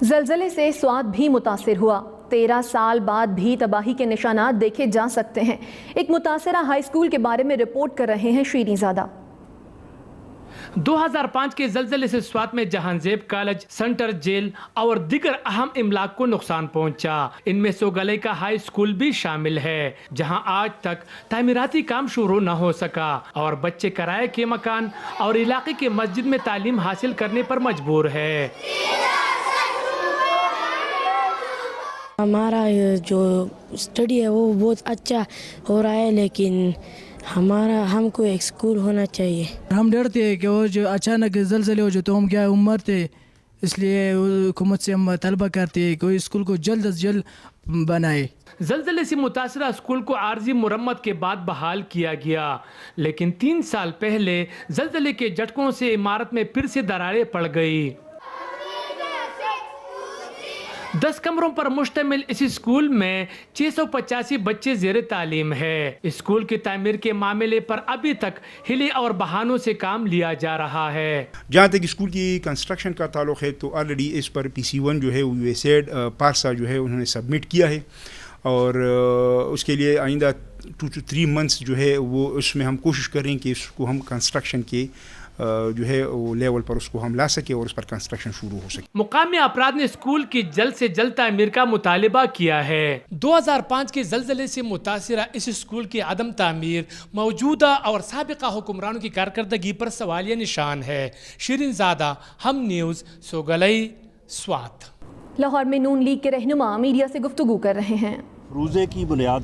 زلزلے سے سوات بھی متاثر ہوا۔ 13 سال بعد بھی تباہی کے نشانات دیکھے جا سکتے ہیں۔ ایک متاثرہ ہائی اسکول کے بارے میں رپورٹ کر رہے ہیں شیریں زادہ۔ 2005 کے زلزلے سے سوات میں جہان زیب کالج، سنٹر جیل اور دیگر اہم املاک کو نقصان پہنچا۔ ان میں سوگلئی کا ہائی اسکول بھی شامل ہے، جہاں آج تک تعمیراتی کام شروع نہ ہو سکا اور بچے کرائے کے مکان اور علاقے کے مسجد میں تعلیم حاصل کرنے پر مجبور ہے۔ ہمارا جو اسٹڈی ہے وہ بہت اچھا ہو رہا ہے، لیکن ہم کو ایک اسکول ہونا چاہیے۔ ہم ڈرتے ہیں کہ وہ جو اچانک زلزلے ہو جو تو ہم کیا عمر تھے، اس لیے حکومت سے ہم طلبہ کرتے ہیں کہ کوئی اسکول کو جلد از جلد بنائے۔ زلزلے سے متاثرہ اسکول کو عارضی مرمت کے بعد بحال کیا گیا، لیکن 3 سال پہلے زلزلے کے جھٹکوں سے عمارت میں پھر سے دراریں پڑ گئی۔ 10 کمروں پر مشتمل اس اسکول میں 685 بچے زیر تعلیم ہے۔ اسکول کی تعمیر کے معاملے پر ابھی تک ہیلے اور بہانوں سے کام لیا جا رہا ہے۔ جہاں تک اسکول کی کنسٹرکشن کا تعلق ہے تو آلریڈی اس پر PC1 جو ہے USAID پارسا جو ہے انہوں نے سبمٹ کیا ہے، اور اس کے لیے آئندہ 2 to 3 months جو ہے وہ اس میں ہم کوشش کریں کہ اس کو ہم کنسٹرکشن کے جو ہے وہ لیول پر اس کو ہم لا سکے اور اس پر کنسٹرکشن شروع ہو سکے۔ مقامی افراد نے اسکول کی جلد سے جلد تعمیر کا مطالبہ کیا ہے۔ 2005 کے زلزلے سے متاثرہ اس اسکول کی عدم تعمیر موجودہ اور سابقہ حکمرانوں کی کارکردگی پر سوالیہ نشان ہے۔ شیریں زادہ، ہم نیوز، سوگلئی، سوات۔ لاہور میں نون لیگ کے رہنما میڈیا سے گفتگو کر رہے ہیں۔ روزے کی بنیاد